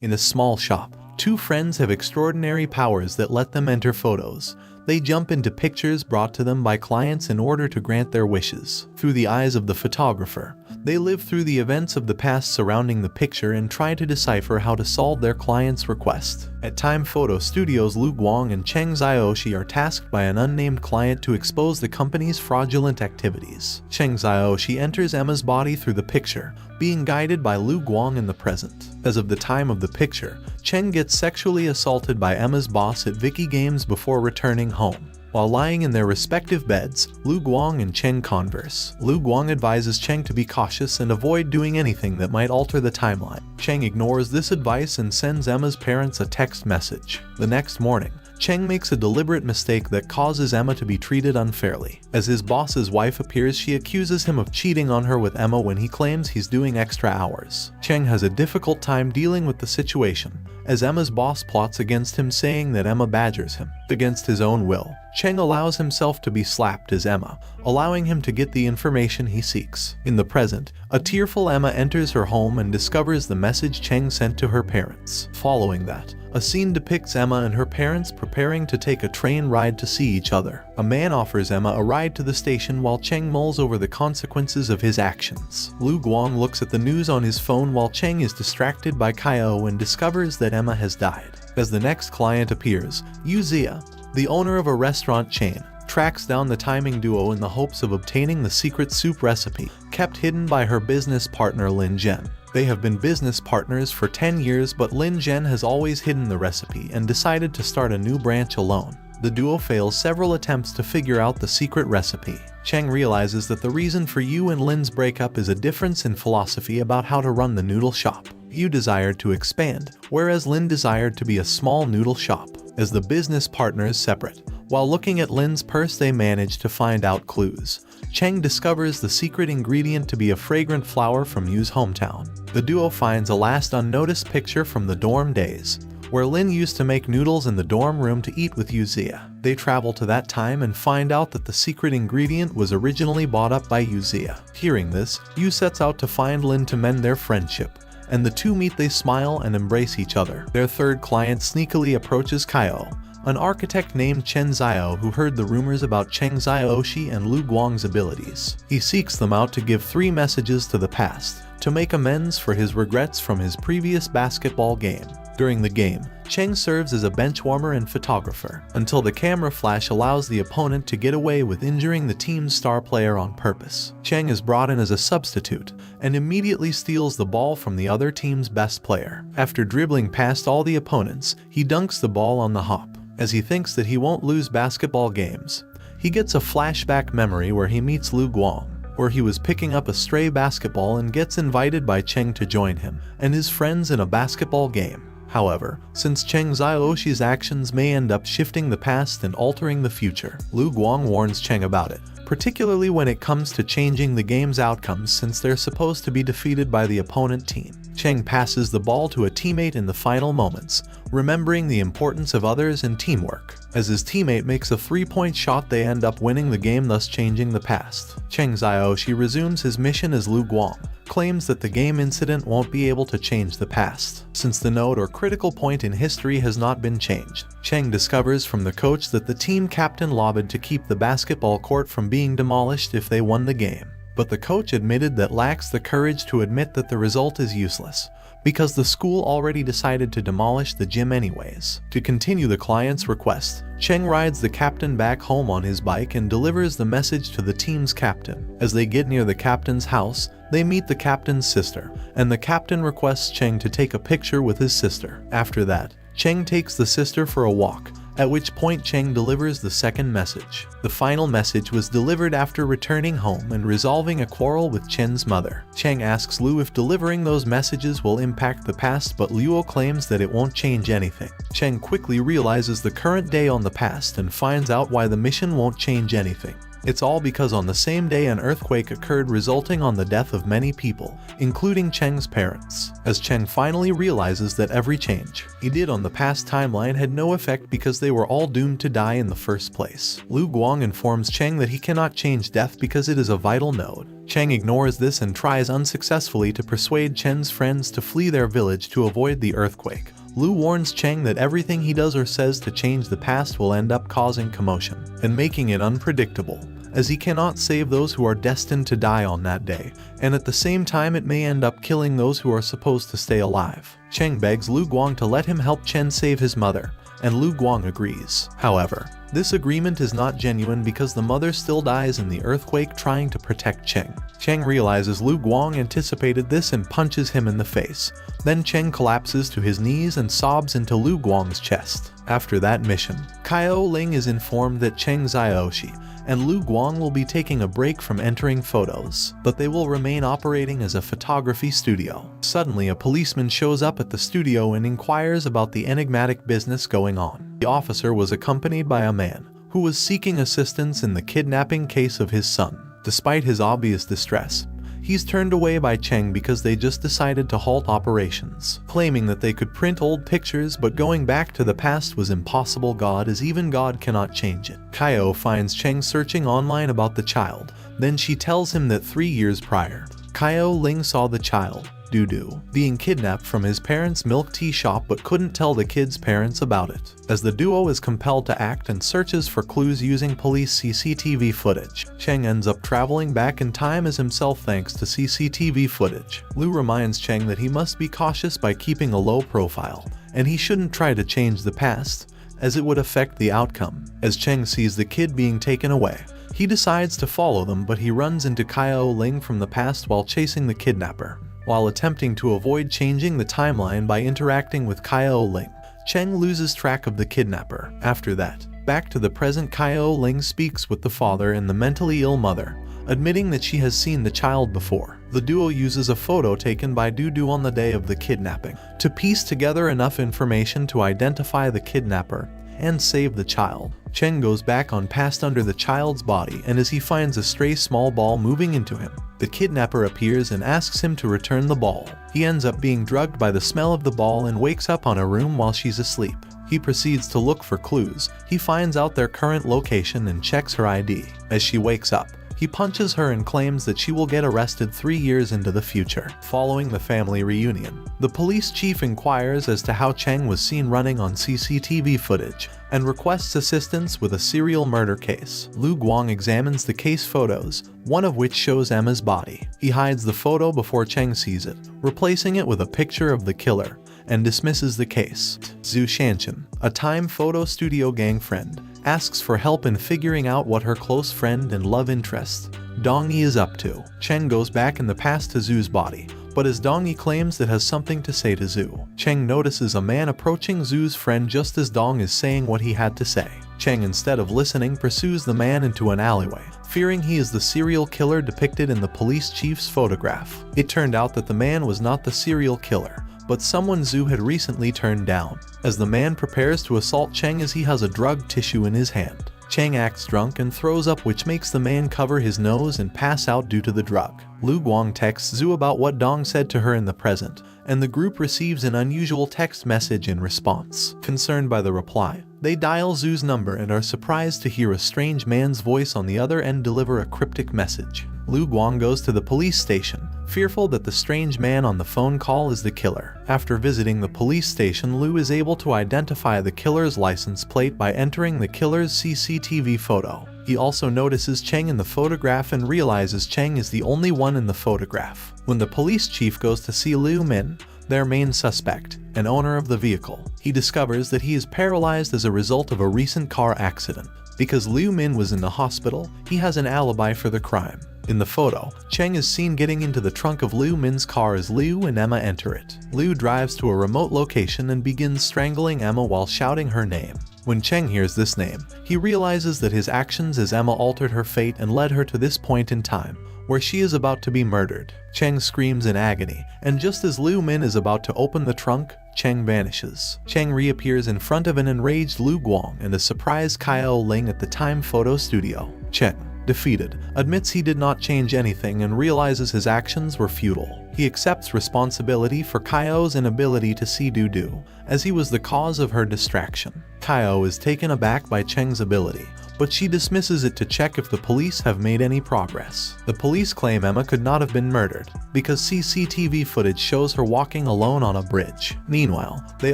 In a small shop, two friends have extraordinary powers that let them enter photos. They jump into pictures brought to them by clients in order to grant their wishes. Through the eyes of the photographer, they live through the events of the past surrounding the picture and try to decipher how to solve their client's request. At Time Photo Studios, Shiguang and Cheng Xiaoxi are tasked by an unnamed client to expose the company's fraudulent activities. Cheng Xiaoxi enters Emma's body through the picture, being guided by Shiguang in the present. As of the time of the picture, Cheng gets sexually assaulted by Emma's boss at Vicky Games before returning home. While lying in their respective beds, Shiguang and Cheng converse. Shiguang advises Cheng to be cautious and avoid doing anything that might alter the timeline. Cheng ignores this advice and sends Emma's parents a text message. The next morning, Cheng makes a deliberate mistake that causes Emma to be treated unfairly. As his boss's wife appears, she accuses him of cheating on her with Emma when he claims he's doing extra hours. Cheng has a difficult time dealing with the situation, as Emma's boss plots against him, saying that Emma badgers him. Against his own will, Cheng allows himself to be slapped as Emma, allowing him to get the information he seeks. In the present, a tearful Emma enters her home and discovers the message Cheng sent to her parents. Following that, a scene depicts Emma and her parents preparing to take a train ride to see each other. A man offers Emma a ride to the station while Cheng mulls over the consequences of his actions. Shiguang looks at the news on his phone while Cheng is distracted by Kaio and discovers that Emma has died. As the next client appears, Yuzia, the owner of a restaurant chain, tracks down the timing duo in the hopes of obtaining the secret soup recipe kept hidden by her business partner Lin Zhen. They have been business partners for 10 years, but Lin Zhen has always hidden the recipe and decided to start a new branch alone. The duo fails several attempts to figure out the secret recipe. Cheng realizes that the reason for Yu and Lin's breakup is a difference in philosophy about how to run the noodle shop. Yu desired to expand, whereas Lin desired to be a small noodle shop. As the business partners separate, while looking at Lin's purse they manage to find out clues. Cheng discovers the secret ingredient to be a fragrant flower from Yu's hometown. The duo finds a last unnoticed picture from the dorm days, where Lin used to make noodles in the dorm room to eat with Yuzia. They travel to that time and find out that the secret ingredient was originally bought up by Yuzia. Hearing this, Yu sets out to find Lin to mend their friendship, and the two meet. They smile and embrace each other. Their third client sneakily approaches Kaio, an architect named Chen Zhao who heard the rumors about Cheng Xiaoxi and Shiguang's abilities. He seeks them out to give 3 messages to the past, to make amends for his regrets from his previous basketball game. During the game, Cheng serves as a benchwarmer and photographer, until the camera flash allows the opponent to get away with injuring the team's star player on purpose. Cheng is brought in as a substitute, and immediately steals the ball from the other team's best player. After dribbling past all the opponents, he dunks the ball on the hop. As he thinks that he won't lose basketball games, he gets a flashback memory where he meets Shiguang, where he was picking up a stray basketball and gets invited by Cheng to join him and his friends in a basketball game. However, since Cheng Xiaoxi's actions may end up shifting the past and altering the future, Shiguang warns Cheng about it, particularly when it comes to changing the game's outcomes since they're supposed to be defeated by the opponent team. Cheng passes the ball to a teammate in the final moments, remembering the importance of others and teamwork. As his teammate makes a 3-point shot, they end up winning the game, thus changing the past. Cheng Xiaoxi resumes his mission as Shiguang, claims that the game incident won't be able to change the past, since the node or critical point in history has not been changed. Cheng discovers from the coach that the team captain lobbied to keep the basketball court from being demolished if they won the game. But the coach admitted that lacks the courage to admit that the result is useless, because the school already decided to demolish the gym anyways. To continue the client's request, Cheng rides the captain back home on his bike and delivers the message to the team's captain. As they get near the captain's house, they meet the captain's sister, and the captain requests Cheng to take a picture with his sister. After that, Cheng takes the sister for a walk, at which point Cheng delivers the second message. The final message was delivered after returning home and resolving a quarrel with Chen's mother. Cheng asks Liu if delivering those messages will impact the past, but Liu claims that it won't change anything. Cheng quickly realizes the current day on the past and finds out why the mission won't change anything. It's all because on the same day an earthquake occurred, resulting on the death of many people, including Cheng's parents. As Cheng finally realizes that every change he did on the past timeline had no effect because they were all doomed to die in the first place. Lu Guang informs Cheng that he cannot change death because it is a vital node. Cheng ignores this and tries unsuccessfully to persuade Chen's friends to flee their village to avoid the earthquake. Lu warns Cheng that everything he does or says to change the past will end up causing commotion and making it unpredictable, as he cannot save those who are destined to die on that day, and at the same time it may end up killing those who are supposed to stay alive. Cheng begs Lu Guang to let him help Chen save his mother, and Lu Guang agrees. However, this agreement is not genuine because the mother still dies in the earthquake trying to protect Cheng. Cheng realizes Lu Guang anticipated this and punches him in the face. Then Cheng collapses to his knees and sobs into Lu Guang's chest. After that mission, Kaio Ling is informed that Cheng Zioshi and Lu Guang will be taking a break from entering photos, but they will remain operating as a photography studio. Suddenly, a policeman shows up at the studio and inquires about the enigmatic business going on. The officer was accompanied by a man who was seeking assistance in the kidnapping case of his son. Despite his obvious distress, he's turned away by Cheng because they just decided to halt operations, claiming that they could print old pictures, but going back to the past was impossible. God, as even God cannot change it. Kaio finds Cheng searching online about the child. Then she tells him that 3 years prior, Kaio Ling saw the child, Dudu, being kidnapped from his parents' milk tea shop but couldn't tell the kid's parents about it. As the duo is compelled to act and searches for clues using police CCTV footage, Cheng ends up traveling back in time as himself thanks to CCTV footage. Lu reminds Cheng that he must be cautious by keeping a low profile, and he shouldn't try to change the past, as it would affect the outcome. As Cheng sees the kid being taken away, he decides to follow them, but he runs into Kaio Ling from the past while chasing the kidnapper. While attempting to avoid changing the timeline by interacting with Kaio Ling, Cheng loses track of the kidnapper. After that, back to the present, Kaio Ling speaks with the father and the mentally ill mother, admitting that she has seen the child before. The duo uses a photo taken by Dudu on the day of the kidnapping to piece together enough information to identify the kidnapper and save the child. Cheng goes back on past under the child's body, and as he finds a stray small ball moving into him, the kidnapper appears and asks him to return the ball. He ends up being drugged by the smell of the ball and wakes up on a room while she's asleep. He proceeds to look for clues. He finds out their current location and checks her ID. As she wakes up, he punches her and claims that she will get arrested 3 years into the future. Following the family reunion, the police chief inquires as to how Cheng was seen running on CCTV footage and requests assistance with a serial murder case. Lu Guang examines the case photos, one of which shows Emma's body. He hides the photo before Cheng sees it, replacing it with a picture of the killer, and dismisses the case. Zhu Shanshan, a Time Photo Studio gang friend, asks for help in figuring out what her close friend and love interest, Dong Yi, is up to. Cheng goes back in the past to Zhu's body, but as Dong Yi claims it has something to say to Zhu, Cheng notices a man approaching Zhu's friend just as Dong is saying what he had to say. Cheng, instead of listening, pursues the man into an alleyway, fearing he is the serial killer depicted in the police chief's photograph. It turned out that the man was not the serial killer, but someone Zhu had recently turned down. As the man prepares to assault Cheng as he has a drug tissue in his hand, Cheng acts drunk and throws up, which makes the man cover his nose and pass out due to the drug. Lu Guang texts Zhu about what Dong said to her in the present, and the group receives an unusual text message in response. Concerned by the reply, they dial Zhu's number and are surprised to hear a strange man's voice on the other end deliver a cryptic message. Lu Guang goes to the police station, fearful that the strange man on the phone call is the killer. After visiting the police station, Lu is able to identify the killer's license plate by entering the killer's CCTV photo. He also notices Cheng in the photograph and realizes Cheng is the only one in the photograph. When the police chief goes to see Liu Min, their main suspect, and owner of the vehicle, he discovers that he is paralyzed as a result of a recent car accident. Because Liu Min was in the hospital, he has an alibi for the crime. In the photo, Cheng is seen getting into the trunk of Liu Min's car as Liu and Emma enter it. Liu drives to a remote location and begins strangling Emma while shouting her name. When Cheng hears this name, he realizes that his actions as Emma altered her fate and led her to this point in time, where she is about to be murdered. Cheng screams in agony, and just as Liu Min is about to open the trunk, Cheng vanishes. Cheng reappears in front of an enraged Lu Guang and a surprised Kaio Ling at the Time Photo Studio. Cheng defeated, admits he did not change anything and realizes his actions were futile. He accepts responsibility for Kaio's inability to see Dudu, as he was the cause of her distraction. Kaio is taken aback by Cheng's ability, but she dismisses it to check if the police have made any progress. The police claim Emma could not have been murdered, because CCTV footage shows her walking alone on a bridge. Meanwhile, they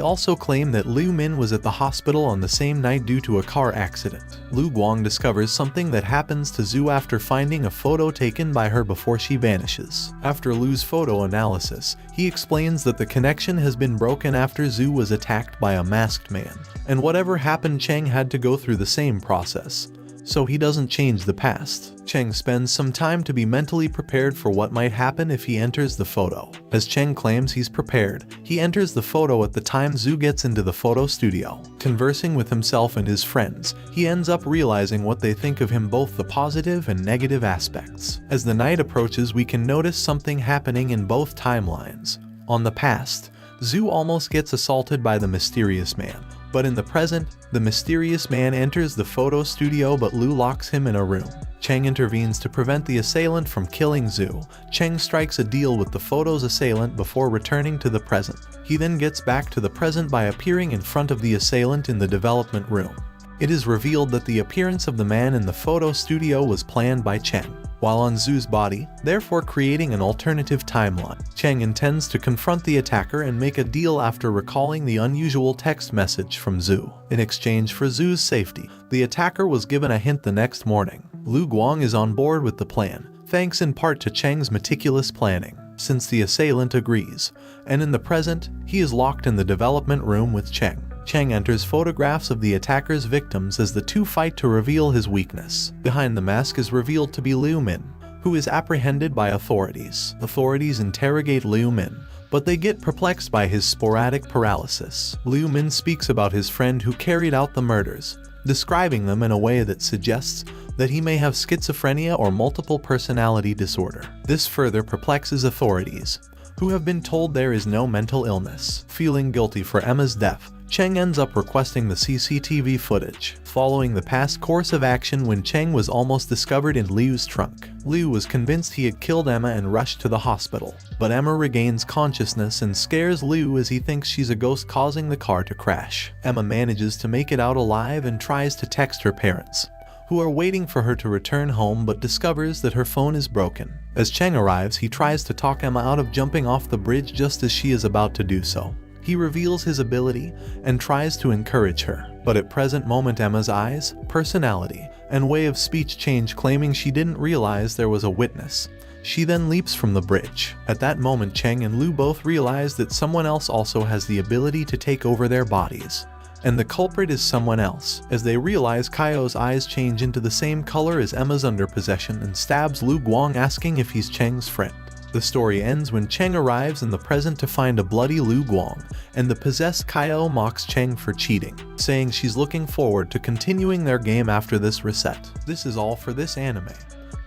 also claim that Liu Min was at the hospital on the same night due to a car accident. Lu Guang discovers something that happens to Zhu after finding a photo taken by her before she vanishes. After Lu's photo analysis, he explains that the connection has been broken after Zhu was attacked by a masked man, and whatever happened, Cheng had to go through the same process, so he doesn't change the past. Cheng spends some time to be mentally prepared for what might happen if he enters the photo. As Cheng claims he's prepared, he enters the photo at the time Zhu gets into the photo studio. Conversing with himself and his friends, he ends up realizing what they think of him, both the positive and negative aspects. As the night approaches, we can notice something happening in both timelines. On the past, Zhu almost gets assaulted by the mysterious man, but in the present, the mysterious man enters the photo studio but Lu locks him in a room. Cheng intervenes to prevent the assailant from killing Zhu. Cheng strikes a deal with the photo's assailant before returning to the present. He then gets back to the present by appearing in front of the assailant in the development room. It is revealed that the appearance of the man in the photo studio was planned by Cheng, while on Zhu's body, therefore creating an alternative timeline. Cheng intends to confront the attacker and make a deal after recalling the unusual text message from Zhu. In exchange for Zhu's safety, the attacker was given a hint the next morning. Lu Guang is on board with the plan, thanks in part to Cheng's meticulous planning, since the assailant agrees, and in the present, he is locked in the development room with Cheng. Cheng enters photographs of the attacker's victims as the two fight to reveal his weakness. Behind the mask is revealed to be Liu Min, who is apprehended by authorities. Authorities interrogate Liu Min, but they get perplexed by his sporadic paralysis. Liu Min speaks about his friend who carried out the murders, describing them in a way that suggests that he may have schizophrenia or multiple personality disorder. This further perplexes authorities, who have been told there is no mental illness. Feeling guilty for Emma's death, Cheng ends up requesting the CCTV footage, following the past course of action when Cheng was almost discovered in Liu's trunk. Liu was convinced he had killed Emma and rushed to the hospital, but Emma regains consciousness and scares Liu as he thinks she's a ghost causing the car to crash. Emma manages to make it out alive and tries to text her parents, who are waiting for her to return home, but discovers that her phone is broken. As Cheng arrives, he tries to talk Emma out of jumping off the bridge just as she is about to do so. He reveals his ability and tries to encourage her, but at present moment Emma's eyes, personality, and way of speech change, claiming she didn't realize there was a witness. She then leaps from the bridge. At that moment, Cheng and Lu both realize that someone else also has the ability to take over their bodies, and the culprit is someone else. As they realize, Kaio's eyes change into the same color as Emma's under possession and stabs Lu Guang, asking if he's Cheng's friend. The story ends when Cheng arrives in the present to find a bloody Lu Guang, and the possessed Kaio mocks Cheng for cheating, saying she's looking forward to continuing their game after this reset. This is all for this anime.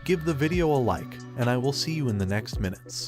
Give the video a like, and I will see you in the next minutes.